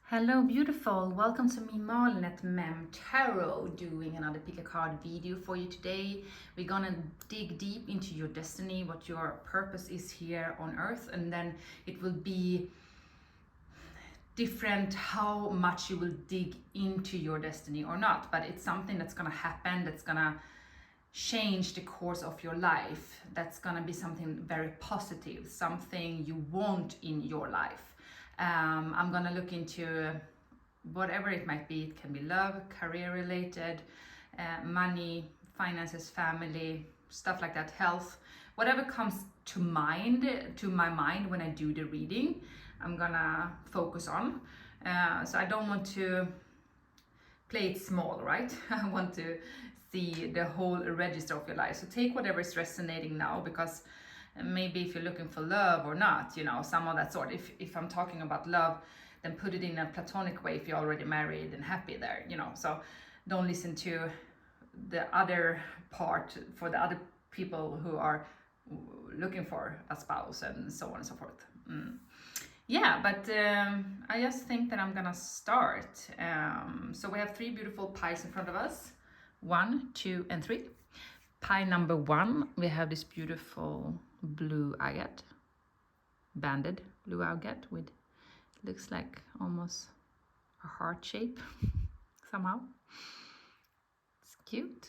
Hello beautiful, welcome to me Malin at Mem Tarot, doing another pick a card video for you today. We're gonna dig deep into your destiny, what your purpose is here on earth, and then it will be different how much you will dig into your destiny or not, but it's something that's gonna happen, that's gonna change the course of your life. That's gonna be something very positive, something you want in your life. I'm gonna look into whatever it might be. It can be love, career related, money, finances, family, stuff like that, health, whatever comes to my mind when I do the reading, I'm gonna focus on. So I don't want to play it small, right? I want to see the whole register of your life. So take whatever is resonating now, because maybe if you're looking for love or not, some of that sort. If I'm talking about love, then put it in a platonic way if you're already married and happy there, so don't listen to the other part for the other people who are looking for a spouse and so on and so forth. Yeah, but I just think that I'm gonna start. So we have three beautiful pies in front of us, 1, 2, and 3. Pie number 1, we have this beautiful blue agate, banded blue agate with, looks like almost a heart shape somehow. It's cute.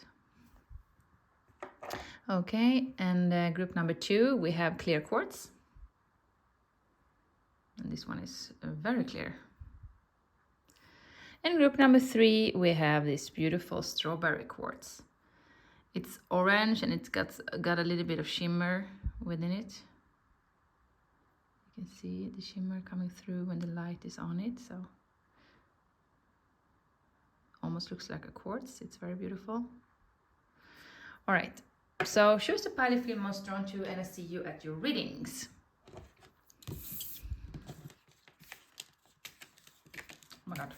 Okay, and group number 2, we have clear quartz. And this one is very clear. And group number 3, we have this beautiful strawberry quartz. It's orange and it's got a little bit of shimmer within it. You can see the shimmer coming through when the light is on it, so almost looks like a quartz. It's very beautiful. All right, so choose the pile you feel most drawn to, and I see you at your readings. Oh my god.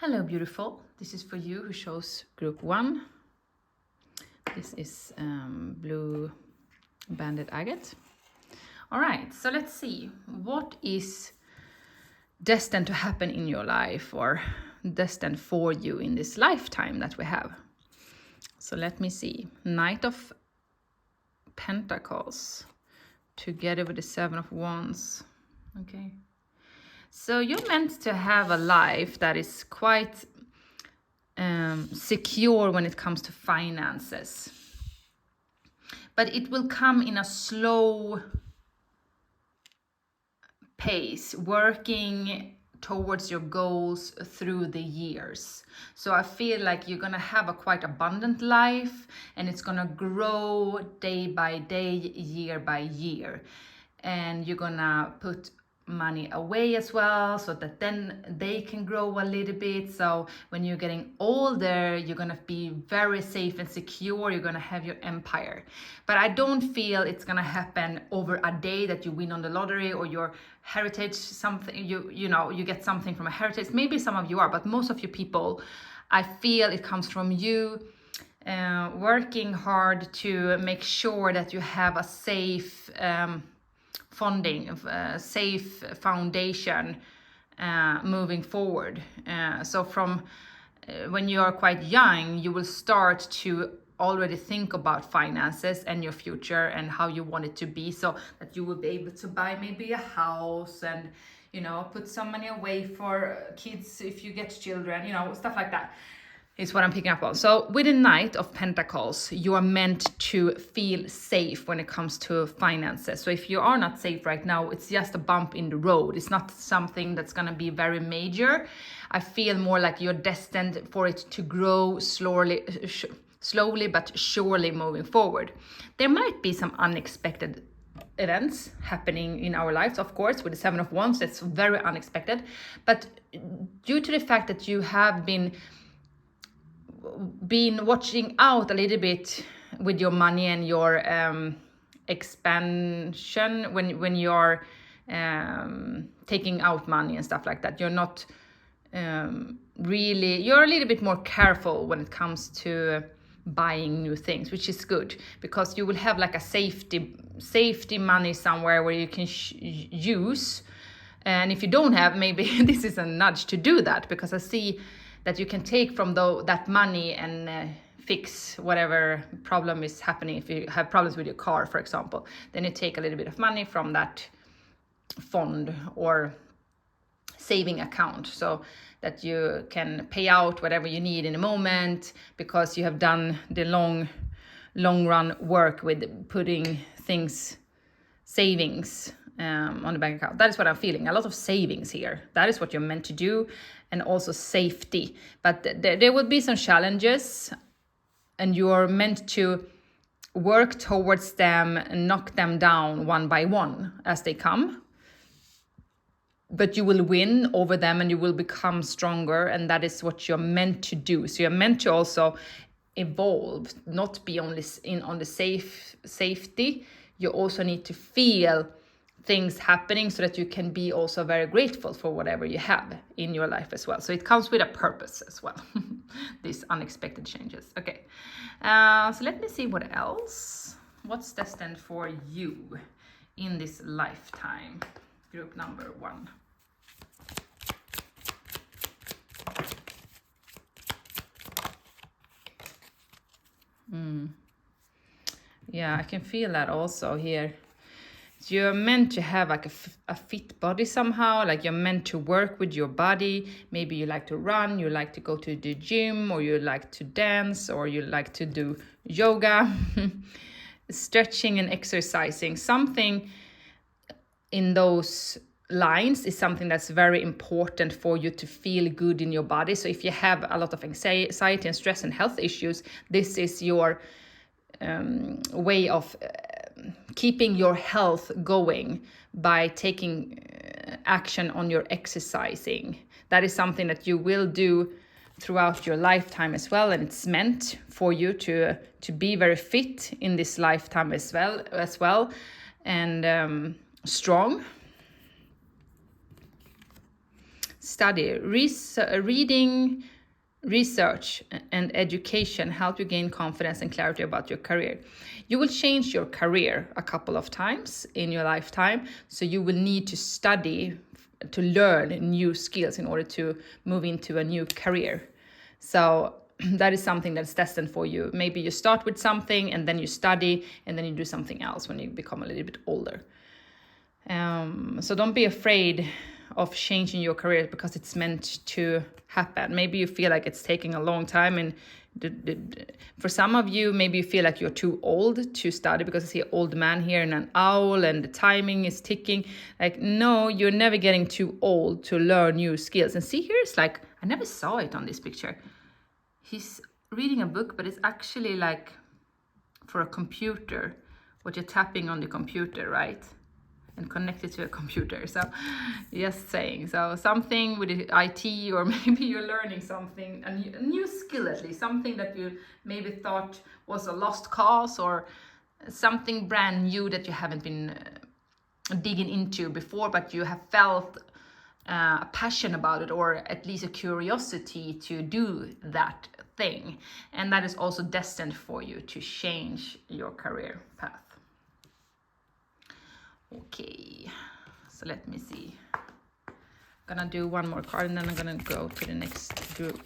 Hello beautiful, this is for you who chose group 1. This is blue banded agate. All right, so let's see, what is destined to happen in your life, or destined for you in this lifetime that we have? So let me see. Knight of Pentacles together with the 7 of Wands. Okay, so you're meant to have a life that is quite secure when it comes to finances, but it will come in a slow pace, working towards your goals through the years. So I feel like you're gonna have a quite abundant life, and it's gonna grow day by day, year by year, and you're gonna put money away as well, so that then they can grow a little bit. So when you're getting older, you're gonna be very safe and secure. You're gonna have your empire. But I don't feel it's gonna happen over a day, that you win on the lottery or your heritage, something, you get something from a heritage. Maybe some of you are, but most of you people, I feel it comes from you working hard to make sure that you have a safe funding, safe foundation moving forward. So from when you are quite young, you will start to already think about finances and your future and how you want it to be, so that you will be able to buy maybe a house and put some money away for kids if you get children, stuff like that is what I'm picking up on. So with the Knight of Pentacles, you are meant to feel safe when it comes to finances. So if you are not safe right now, it's just a bump in the road. It's not something that's going to be very major. I feel more like you're destined for it to grow slowly but surely moving forward. There might be some unexpected events happening in our lives, of course. With the 7 of Wands, that's very unexpected. But due to the fact that you have been watching out a little bit with your money and your expansion, when you're taking out money and stuff like that, you're not really, you're a little bit more careful when it comes to buying new things, which is good, because you will have like a safety money somewhere where you can use. And if you don't have, maybe this is a nudge to do that, because I see that you can take from that money and fix whatever problem is happening. If you have problems with your car, for example, then you take a little bit of money from that fund or saving account, so that you can pay out whatever you need in a moment, because you have done the long run work with putting things, savings, on the bank account. That is what I'm feeling. A lot of savings here. That is what you're meant to do, and also safety. But there will be some challenges, and you are meant to work towards them and knock them down one by one as they come. But you will win over them, and you will become stronger, and that is what you're meant to do. So you're meant to also evolve, not be only on the safety. You also need to feel things happening, so that you can be also very grateful for whatever you have in your life as well. So it comes with a purpose as well. These unexpected changes. Okay, so let me see what else. What's destined for you in this lifetime? Group number 1. Yeah, I can feel that also here. You're meant to have like a fit body somehow, like you're meant to work with your body. Maybe you like to run, you like to go to the gym, or you like to dance, or you like to do yoga. Stretching and exercising, something in those lines is something that's very important for you to feel good in your body. So if you have a lot of anxiety and stress and health issues, this is your way of keeping your health going by taking action on your exercising. That is something that you will do throughout your lifetime as well, and it's meant for you to be very fit in this lifetime as well, and strong. Study, reading, research, and education help you gain confidence and clarity about your career. You will change your career a couple of times in your lifetime, so you will need to study to learn new skills in order to move into a new career. So that is something that's destined for you. Maybe you start with something and then you study and then you do something else when you become a little bit older. So don't be afraid of changing your career, because it's meant to happen. Maybe you feel like it's taking a long time, and for some of you, maybe you feel like you're too old to study, because I see an old man here and an owl, and the timing is ticking. Like, no, you're never getting too old to learn new skills. And see, here it's like, I never saw it on this picture. He's reading a book, but it's actually like for a computer, what you're tapping on the computer, right? And connected to a computer. So just saying, so something with IT, or maybe you're learning something, a new skill, at least something that you maybe thought was a lost cause, or something brand new that you haven't been digging into before, but you have felt a passion about it, or at least a curiosity to do that thing. And that is also destined for you to change your career path. Okay, so let me see. I'm gonna do one more card, and then I'm gonna go to the next group.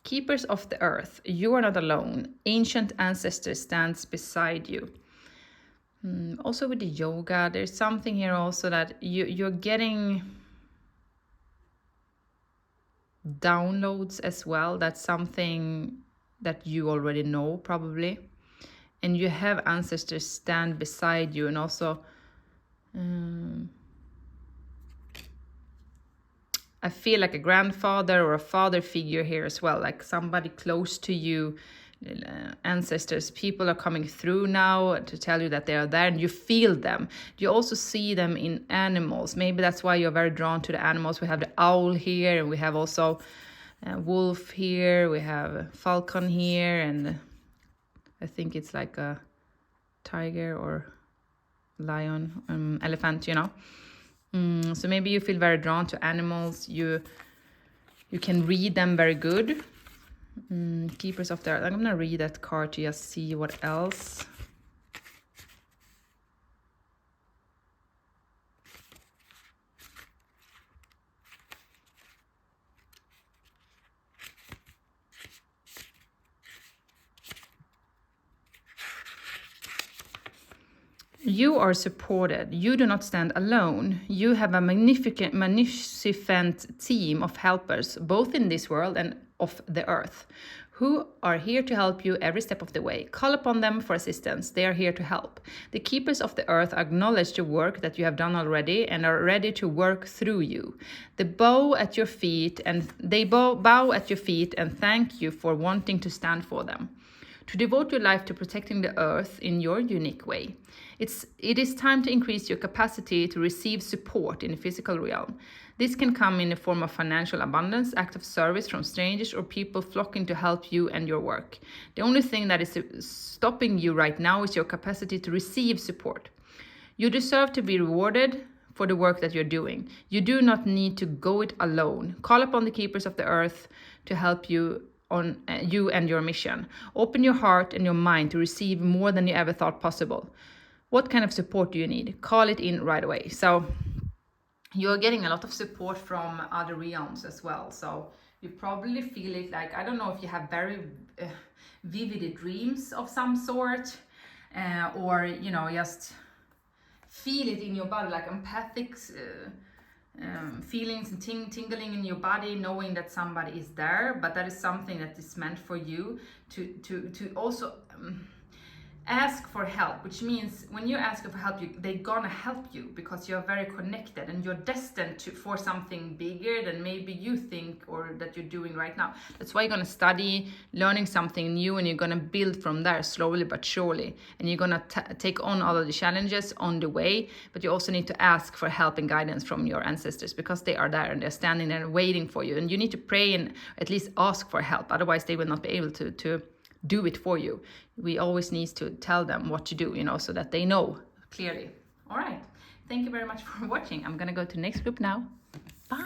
Keepers of the earth, you are not alone. Ancient ancestors stands beside you. Also with the yoga, there's something here also that you're getting downloads as well. That's something that you already know probably. And you have ancestors stand beside you, and also I feel like a grandfather or a father figure here as well, like somebody close to you. Ancestors, people are coming through now to tell you that they are there, and you feel them. You also see them in animals. Maybe that's why you're very drawn to the animals. We have the owl here, and we have also wolf here, we have falcon here, and I think it's like a tiger or lion, elephant, you know. So maybe you feel very drawn to animals. You can read them very good. Keepers of the Earth. I'm gonna read that card to just see what else. You are supported. You do not stand alone. You have a magnificent team of helpers, both in this world and of the earth, who are here to help you every step of the way. Call upon them for assistance. They are here to help. The keepers of the earth acknowledge the work that you have done already and are ready to work through you. They bow at your feet and thank you for wanting to stand for them, to devote your life to protecting the earth in your unique way. It is time to increase your capacity to receive support in the physical realm. This can come in the form of financial abundance, act of service from strangers, or people flocking to help you and your work. The only thing that is stopping you right now is your capacity to receive support. You deserve to be rewarded for the work that you're doing. You do not need to go it alone. Call upon the keepers of the earth to help you on you and your mission. Open your heart and your mind to receive more than you ever thought possible. What kind of support do you need? Call it in right away. So you're getting a lot of support from other realms as well. So you probably feel it like, I don't know if you have very vivid dreams of some sort, or, you know, just feel it in your body, like empathic feelings and tingling in your body, knowing that somebody is there. But that is something that is meant for you to also ask for help, which means when you ask for help, they're gonna help you because you're very connected and you're destined for something bigger than maybe you think or that you're doing right now. That's why you're gonna study, learning something new, and you're gonna build from there slowly but surely. And you're gonna take on all of the challenges on the way, but you also need to ask for help and guidance from your ancestors because they are there and they're standing there waiting for you. And you need to pray and at least ask for help, otherwise they will not be able to do it for you. We always need to tell them what to do, you know, so that they know clearly. All right. Thank you very much for watching. I'm gonna go to the next group now. Bye.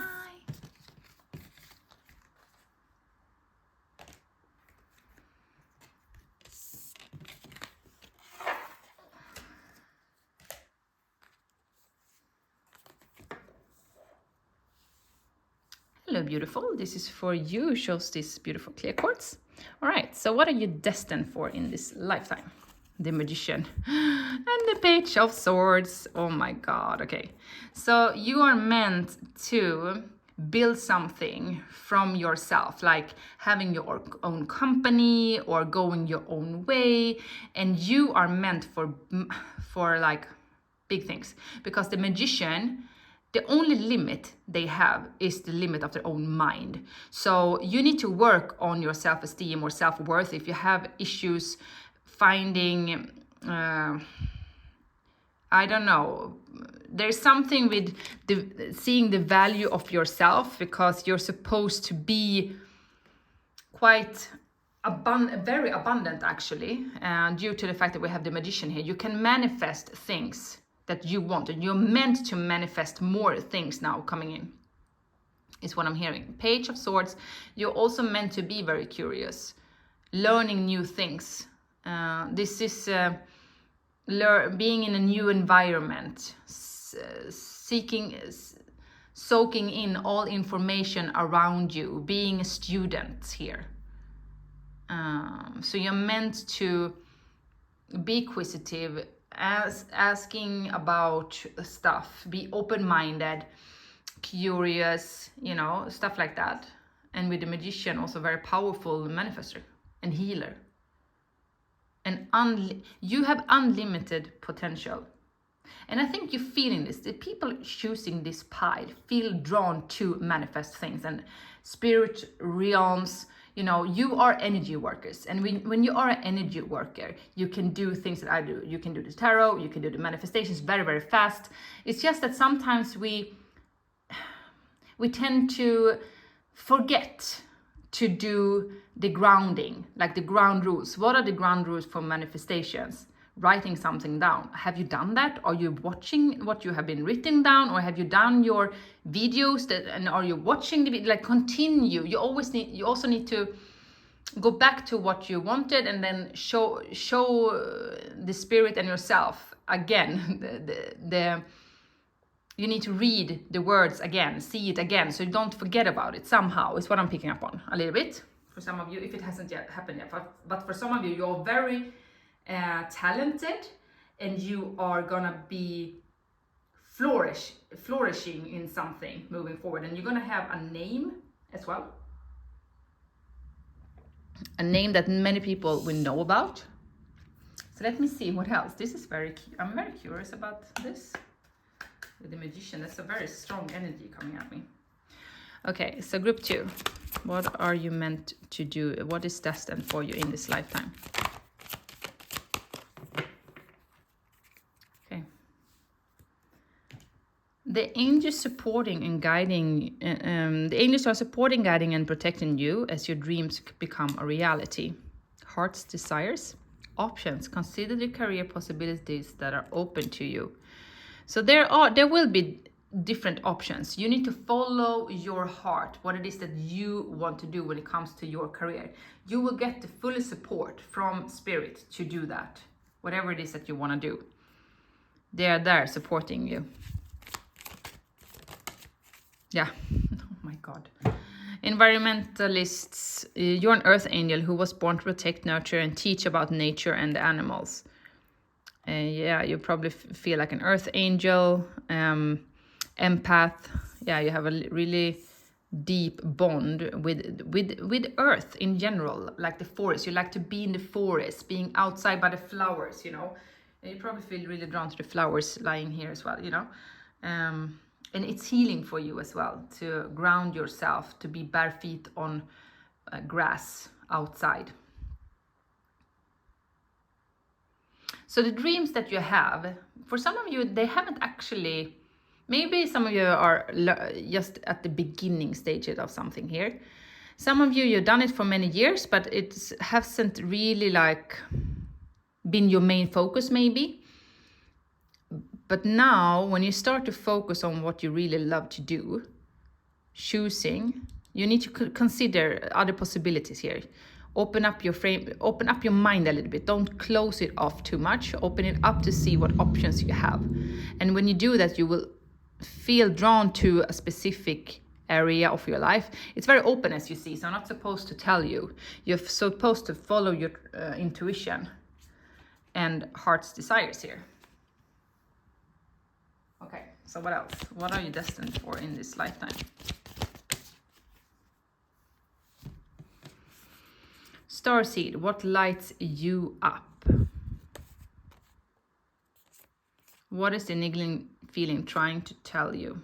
Hello, beautiful. This is for you. Shows this beautiful clear quartz. All right, so what are you destined for in this lifetime? The Magician and the Page of Swords. Oh my God. Okay, so you are meant to build something from yourself, like having your own company or going your own way, and you are meant for like big things, because the Magician, the only limit they have is the limit of their own mind. So you need to work on your self-esteem or self-worth. If you have issues finding, I don't know, there's something with seeing the value of yourself, because you're supposed to be quite very abundant actually, due to the fact that we have the Magician here. You can manifest things that you want, and you're meant to manifest more things now coming in, is what I'm hearing. Page of Swords, you're also meant to be very curious, learning new things. This is being in a new environment, soaking in all information around you, being a student here. So you're meant to be inquisitive, asking about stuff, be open-minded, curious, you know, stuff like that. And with the Magician, also very powerful manifestor and healer. And you have unlimited potential. And I think you're feeling this. The people choosing this pile feel drawn to manifest things and spirit realms. You know, you are energy workers. And when you are an energy worker, you can do things that I do. You can do the tarot, you can do the manifestations very, very fast. It's just that sometimes we tend to forget to do the grounding, like the ground rules. What are the ground rules for manifestations? writing something down. Have you done that? Are you watching what you have been written down, or have you done your videos and are you watching the video? Like, continue. You also need to go back to what you wanted, and then show the spirit and yourself again. You need to read the words again, see it again, so you don't forget about it somehow, is what I'm picking up on a little bit. For some of you, if it hasn't yet happened yet, but for some of you, you're very talented, and you are gonna be flourishing in something moving forward, and you're gonna have a name as well. A name that many people will know about. So let me see what else. This is I'm very curious about this. With the Magician, that's a very strong energy coming at me. Okay, so group 2. What are you meant to do? What is destined for you in this lifetime? Okay. The angels supporting and guiding, the angels are supporting, guiding, and protecting you as your dreams become a reality. Heart's desires, options. Consider the career possibilities that are open to you. So there will be different options. You need to follow your heart, what it is that you want to do when it comes to your career. You will get the full support from spirit to do that, whatever it is that you want to do. They are there supporting you. Yeah. Oh my God. Environmentalists, you're an earth angel who was born to protect, nurture, and teach about nature and the animals. Yeah, you probably feel like an earth angel, empath. Yeah, you have a really deep bond with earth in general, like the forest. You like to be in the forest, being outside by the flowers, you know. And you probably feel really drawn to the flowers lying here as well, you know. And it's healing for you as well, to ground yourself, to be bare feet on grass outside. So the dreams that you have, for some of you, they haven't actually, maybe some of you are just at the beginning stages of something here. Some of you, you've done it for many years, but it hasn't really like been your main focus maybe. But now, when you start to focus on what you really love to do, choosing, you need to consider other possibilities here. Open up your frame, open up your mind a little bit. Don't close it off too much. Open it up to see what options you have. And when you do that, you will feel drawn to a specific area of your life. It's very open, as you see, so I'm not supposed to tell you. You're supposed to follow your intuition and heart's desires here. Okay, so what else? What are you destined for in this lifetime? Starseed, what lights you up? What is the niggling feeling trying to tell you?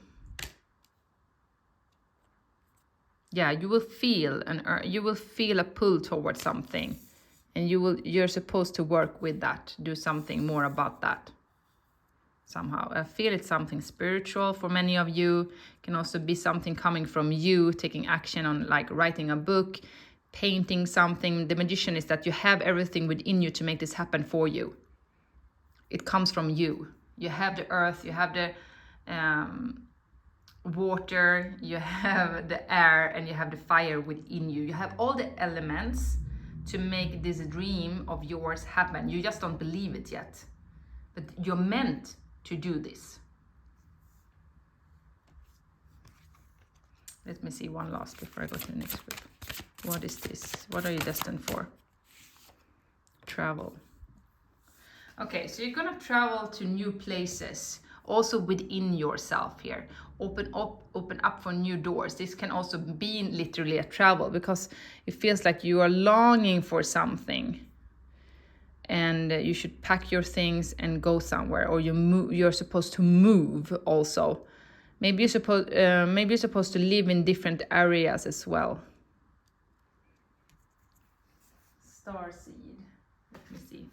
Yeah, you will feel a pull towards something, and you're supposed to work with that, do something more about that. Somehow, I feel it's something spiritual for many of you. It can also be something coming from you, taking action on, like writing a book, painting something. The Magician is that you have everything within you to make this happen for you. It comes from you. You have the earth, you have the water, you have the air, and you have the fire within you. You have all the elements to make this dream of yours happen. You just don't believe it yet, but you're meant to do this. Let me see one last before I go to the next group. What is this? What are you destined for? Travel. Okay, so you're gonna travel to new places, also within yourself here. Open up for new doors. This can also be literally a travel, because it feels like you are longing for something, and you should pack your things and go somewhere, or you're supposed to move also. Maybe you're supposed to live in different areas as well. Starseed. Let me see.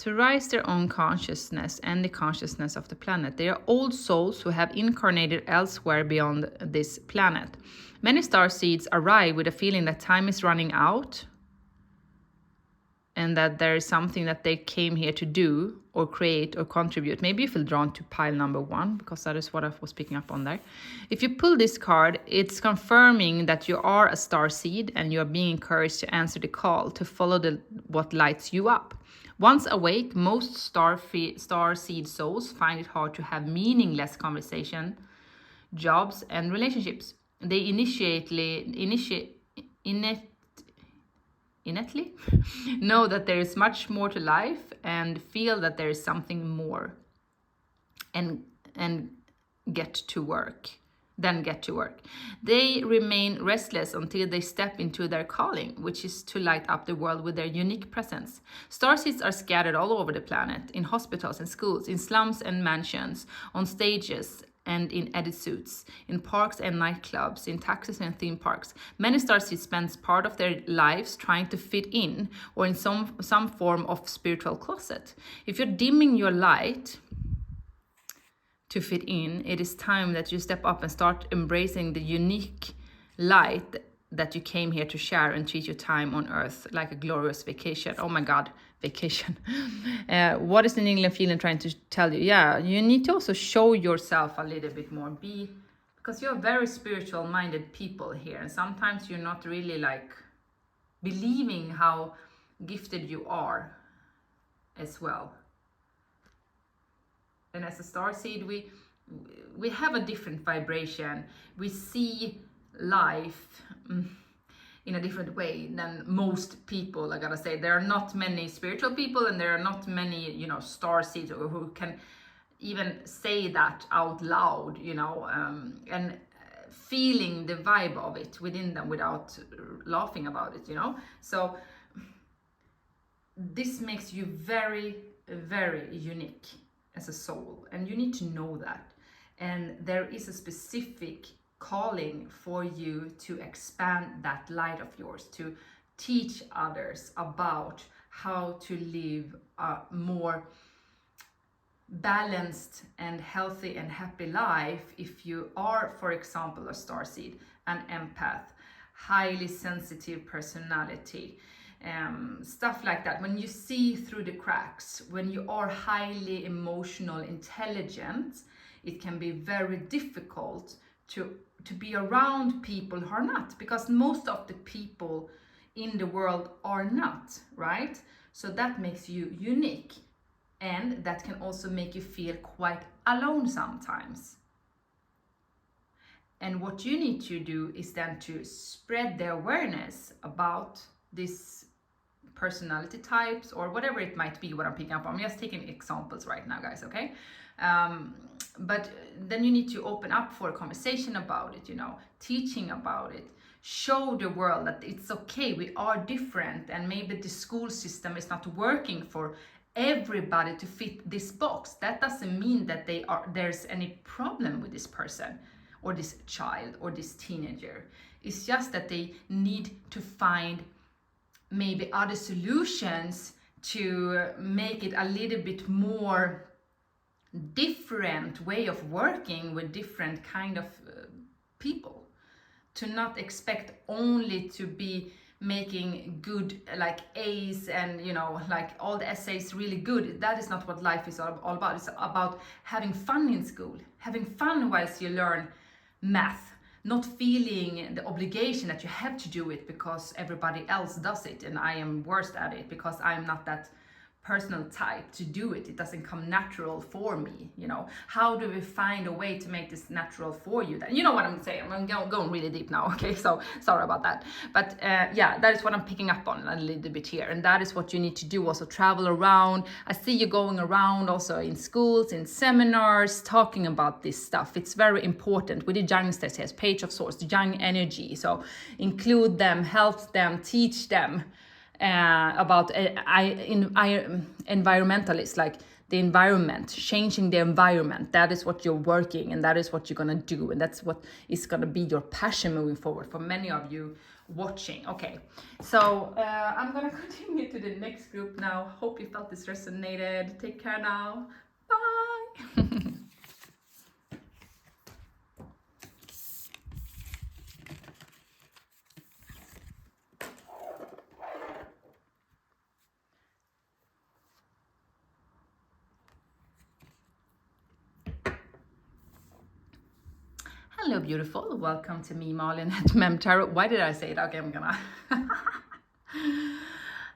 to rise their own consciousness and the consciousness of the planet. They are old souls who have incarnated elsewhere beyond this planet. Many starseeds arrive with a feeling that time is running out and that there is something that they came here to do or create or contribute. Maybe you feel drawn to pile number 1 because that is what I was picking up on there. If you pull this card, it's confirming that you are a starseed and you are being encouraged to answer the call, to follow what lights you up. Once awake, most starseed souls find it hard to have meaningless conversation, jobs, and relationships. They innately know that there is much more to life and feel that there is something more and get to work. They remain restless until they step into their calling, which is to light up the world with their unique presence. Starseeds are scattered all over the planet, in hospitals and schools, in slums and mansions, on stages and in edit suits, in parks and nightclubs, in taxis and theme parks. Many starseeds spend part of their lives trying to fit in or in some form of spiritual closet. If you're dimming your light to fit in, it is time that you step up and start embracing the unique light that you came here to share and treat your time on earth like a glorious vacation. Oh my God, vacation. What is the England feeling trying to tell you? Yeah, you need to also show yourself a little bit more. Because you're very spiritual minded people here. And sometimes you're not really like believing how gifted you are as well. And as a starseed, we have a different vibration. We see life in a different way than most people. I gotta say, there are not many spiritual people, and there are not many, starseeds who can even say that out loud, and feeling the vibe of it within them without laughing about it, So this makes you very, very unique as a soul, and you need to know that. And there is a specific calling for you to expand that light of yours, to teach others about how to live a more balanced and healthy and happy life. If you are, for example, a starseed, an empath, highly sensitive personality, stuff like that. When you see through the cracks, when you are highly emotional, intelligent, it can be very difficult to be around people who are not, because most of the people in the world are not, right? So that makes you unique, and that can also make you feel quite alone sometimes. And what you need to do is then to spread the awareness about this personality types or whatever it might be, what I'm picking up. I'm just taking examples right now, guys, okay? But then you need to open up for a conversation about it, teaching about it, show the world that it's okay, we are different, and maybe the school system is not working for everybody to fit this box. That doesn't mean that there's any problem with this person or this child or this teenager. It's just that they need to find maybe other solutions to make it a little bit more different way of working with different kind of people, to not expect only to be making good like A's and like all the essays really good. That is not what life is all about. It's about having fun in school, having fun whilst you learn math, not feeling the obligation that you have to do it because everybody else does it and I am worst at it because I'm not that personal type to do it. It doesn't come natural for me. How do we find a way to make this natural for you? You know what I'm saying? I'm going really deep now. Okay, so sorry about that. But yeah, that is what I'm picking up on a little bit here, and that is what you need to do. Also travel around. I see you going around also in schools, in seminars, talking about this stuff. It's very important. With the youngsters here, Page of Swords, the young energy. So include them, help them, teach them about environmentalists, like the environment, changing the environment. That is what you're working, and that is what you're gonna do, and that's what is gonna be your passion moving forward for many of you watching. Okay, so I'm gonna continue to the next group now. Hope you felt this resonated. Take care now. Bye. Hello, beautiful. Welcome to me, Malin at Mem Tarot. Why did I say it? Okay, I'm gonna.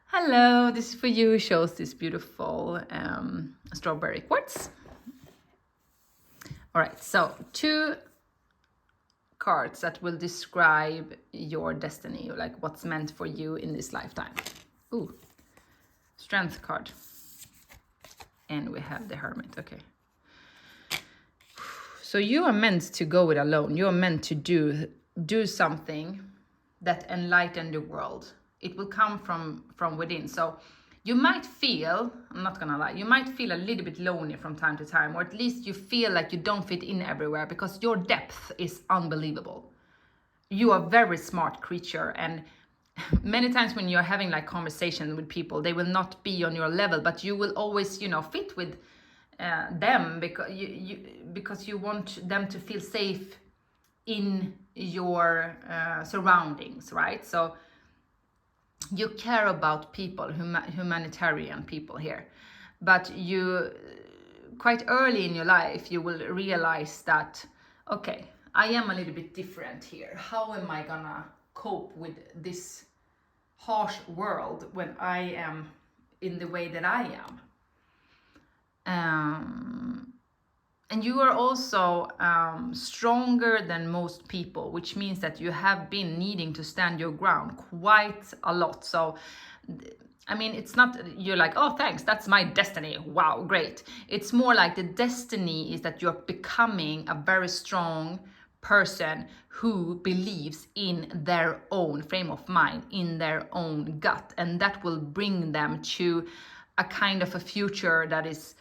Hello, this is for you who shows this beautiful strawberry quartz. All right, so 2 cards that will describe your destiny, like what's meant for you in this lifetime. Ooh, strength card. And we have the hermit, okay. So you are meant to go it alone. You are meant to do something that enlighten the world. It will come from within. So you might feel, I'm not gonna lie, you might feel a little bit lonely from time to time, or at least you feel like you don't fit in everywhere, because your depth is unbelievable. You are a very smart creature, and many times when you're having like conversation with people, they will not be on your level, but you will always, you know, fit with them, because you want them to feel safe in your surroundings, right? So you care about people, humanitarian people here, but you quite early in your life you will realize that, okay, I am a little bit different here. How am I gonna cope with this harsh world when I am in the way that I am? And you are also stronger than most people, which means that you have been needing to stand your ground quite a lot. So, I mean, it's not you're like, oh, thanks, that's my destiny. Wow, great. It's more like the destiny is that you're becoming a very strong person who believes in their own frame of mind, in their own gut, and that will bring them to a kind of a future that is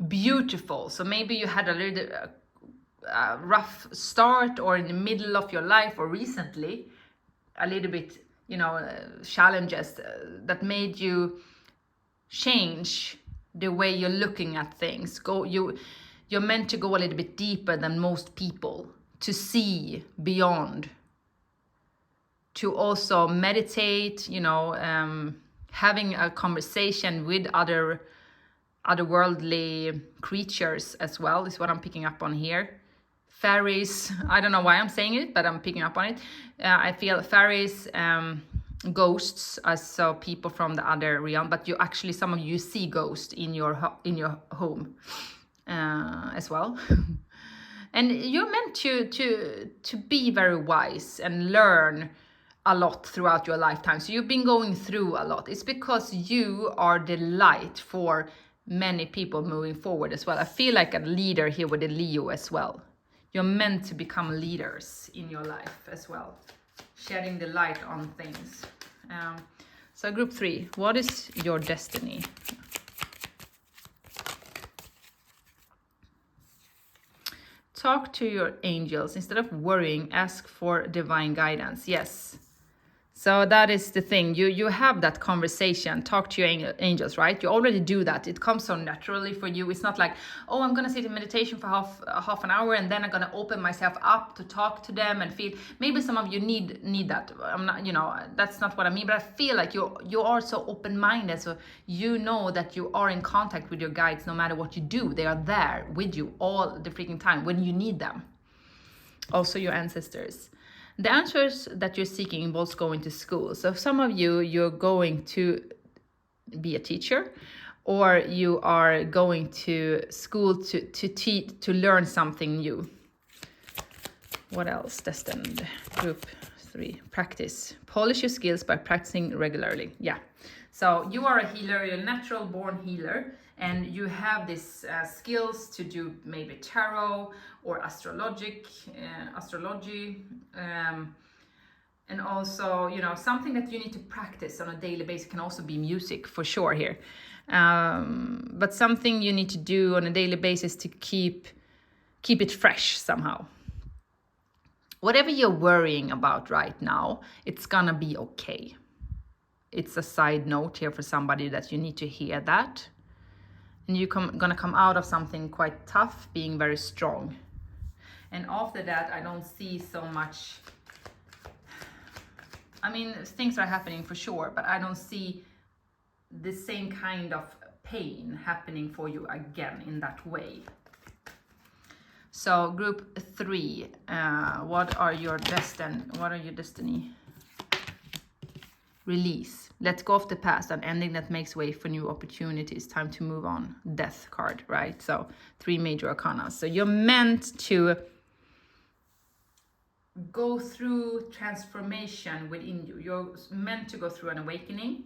beautiful. So maybe you had a little rough start, or in the middle of your life, or recently a little bit, you know, challenges that made you change the way you're looking at things. You're meant to go a little bit deeper than most people, to see beyond, to also meditate, you know, having a conversation with otherworldly creatures as well is what I'm picking up on here. Fairies, I don't know why I'm saying it, but I'm picking up on it. I feel fairies, ghosts, so people from the other realm, but you actually, some of you see ghosts in your home as well. And you're meant to be very wise and learn a lot throughout your lifetime. So you've been going through a lot. It's because you are the light for many people moving forward as well. I feel like a leader here with the Leo as well. You're meant to become leaders in your life as well, shedding the light on things. So group 3, what is your destiny? Talk to your angels. Instead of worrying, ask for divine guidance. Yes. So that is the thing. You have that conversation. Talk to your angels, right? You already do that. It comes so naturally for you. It's not like, oh, I'm gonna sit in meditation for half an hour and then I'm gonna open myself up to talk to them and feel. Maybe some of you need that. I'm not, you know, that's not what I mean. But I feel like you are so open-minded, so you know that you are in contact with your guides no matter what you do. They are there with you all the freaking time when you need them. Also your ancestors. The answers that you're seeking involves going to school. So some of you're going to be a teacher, or you are going to school to learn something new. What else? Destined. Group 3. Practice. Polish your skills by practicing regularly. Yeah. So you are a healer. You're a natural born healer. And you have these skills to do maybe tarot or astrology, and also, you know, something that you need to practice on a daily basis can also be music for sure here. But something you need to do on a daily basis to keep it fresh somehow. Whatever you're worrying about right now, it's gonna be okay. It's a side note here for somebody that you need to hear that. And you're gonna come out of something quite tough, being very strong. And after that, I don't see so much. I mean, things are happening for sure, but I don't see the same kind of pain happening for you again in that way. So group 3, what are your destiny? Release. Let go of the past, an ending that makes way for new opportunities. Time to move on. Death card, right? So 3 major arcana. So you're meant to go through transformation within you. You're meant to go through an awakening.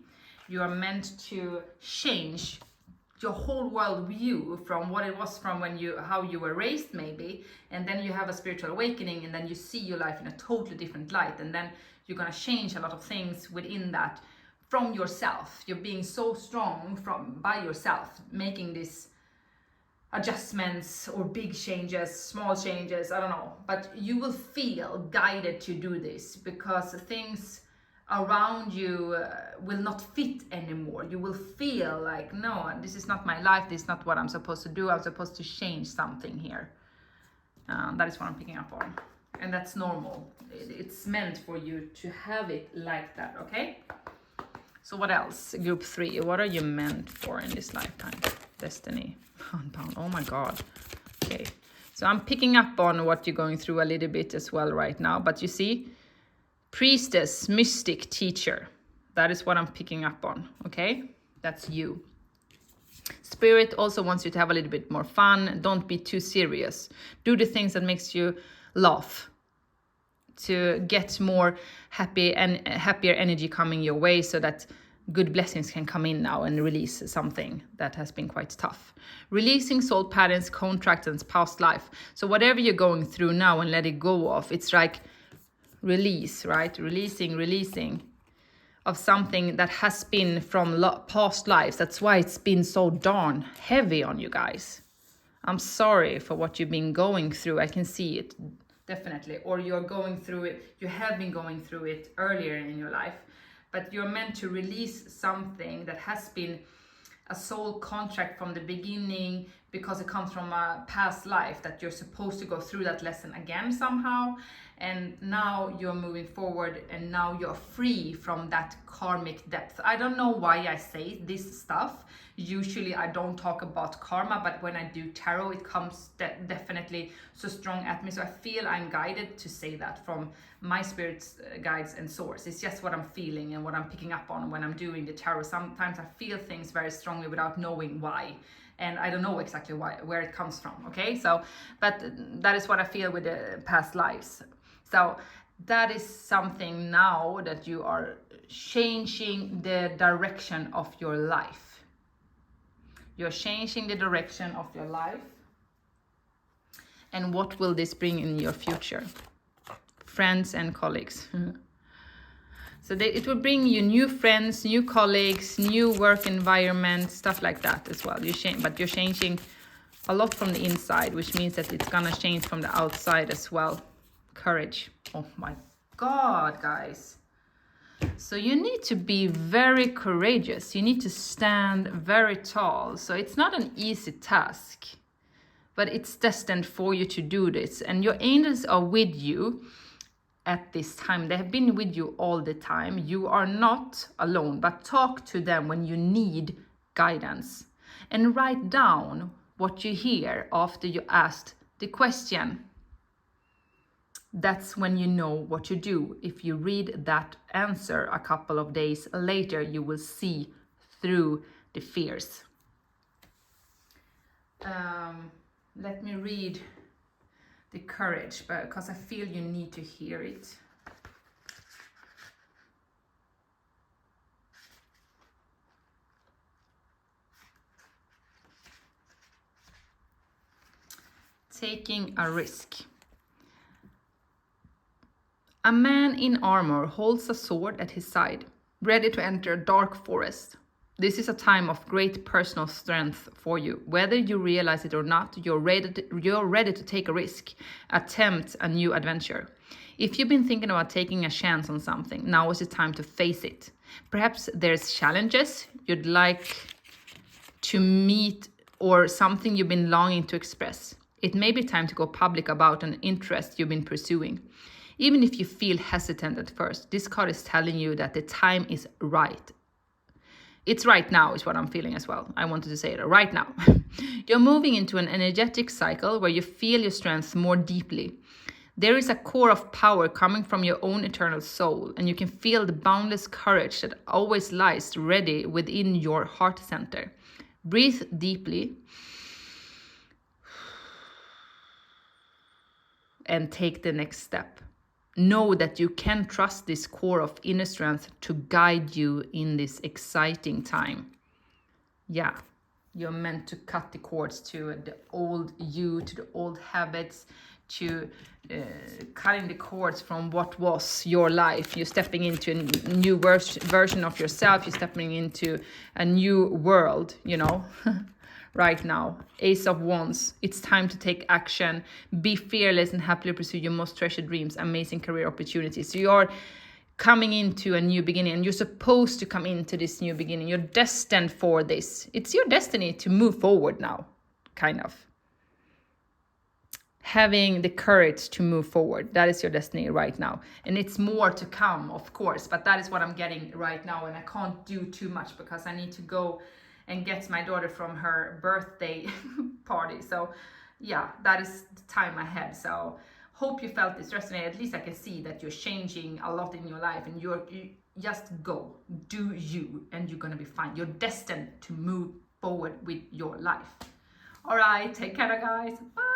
You are meant to change your whole world view from what it was from how you were raised maybe, and then you have a spiritual awakening, and then you see your life in a totally different light, and then you're gonna change a lot of things within that from yourself. You're being so strong by yourself, making these adjustments or big changes, small changes, I don't know, but you will feel guided to do this because things around you will not fit anymore. You will feel like, no, this is not my life, this is not what I'm supposed to do, I'm supposed to change something here. That is what I'm picking up on, and that's normal. It's meant for you to have it like that, okay? So what else? Group 3, what are you meant for in this lifetime? Destiny, unbound, oh my God. Okay, so I'm picking up on what you're going through a little bit as well right now, but you see, priestess, mystic, teacher. That is what I'm picking up on, okay? That's you. Spirit also wants you to have a little bit more fun. Don't be too serious. Do the things that makes you laugh, to get more happy and happier energy coming your way, so that good blessings can come in now and release something that has been quite tough. Releasing soul patterns, contracts, and past life. So whatever you're going through now and let it go of, it's like release, right? Releasing of something that has been from past lives. That's why it's been so darn heavy on you guys. I'm sorry for what you've been going through. I can see it, definitely. Or you're going through it, you have been going through it earlier in your life. But you're meant to release something that has been a soul contract from the beginning, because it comes from a past life, that you're supposed to go through that lesson again somehow. And now you're moving forward, and now you're free from that karmic depth. I don't know why I say this stuff. Usually I don't talk about karma, but when I do tarot, it comes definitely so strong at me. So I feel I'm guided to say that from my spirit's guides and source. It's just what I'm feeling and what I'm picking up on when I'm doing the tarot. Sometimes I feel things very strongly without knowing why. And I don't know exactly where it comes from, okay? So, but that is what I feel with the past lives. So that is something now that you are changing the direction of your life. You're changing the direction of your life. And what will this bring in your future? Friends and colleagues. So it will bring you new friends, new colleagues, new work environment, stuff like that as well. But you're changing a lot from the inside, which means that it's gonna change from the outside as well. Courage. Oh my God, guys. So you need to be very courageous. You need to stand very tall. So it's not an easy task, but it's destined for you to do this. And your angels are with you at this time. They have been with you all the time. You are not alone, but talk to them when you need guidance. And write down what you hear after you asked the question. That's when you know what to do. If you read that answer a couple of days later, you will see through the fears. Let me read the courage, because I feel you need to hear it. Taking a risk. A man in armor holds a sword at his side, ready to enter a dark forest. This is a time of great personal strength for you. Whether you realize it or not, you're ready to take a risk, attempt a new adventure. If you've been thinking about taking a chance on something, now is the time to face it. Perhaps there's challenges you'd like to meet or something you've been longing to express. It may be time to go public about an interest you've been pursuing. Even if you feel hesitant at first, this card is telling you that the time is right. It's right now is what I'm feeling as well. I wanted to say it right now. You're moving into an energetic cycle where you feel your strengths more deeply. There is a core of power coming from your own eternal soul, and you can feel the boundless courage that always lies ready within your heart center. Breathe deeply and take the next step. Know that you can trust this core of inner strength to guide you in this exciting time. Yeah, you're meant to cut the cords to the old you, to the old habits, to cutting the cords from what was your life. You're stepping into a new version of yourself. You're stepping into a new world, you know, right now. Ace of Wands. It's time to take action. Be fearless and happily pursue your most treasured dreams, amazing career opportunities. So you're coming into a new beginning, and you're supposed to come into this new beginning. You're destined for this. It's your destiny to move forward now, kind of. Having the courage to move forward. That is your destiny right now. And it's more to come, of course, but that is what I'm getting right now. And I can't do too much because I need to go and get my daughter from her birthday party. So yeah, that is the time ahead. So hope you felt this resonate. At least I can see that you're changing a lot in your life, and you just go, do you, and you're gonna be fine. You're destined to move forward with your life. All right, take care, guys. Bye.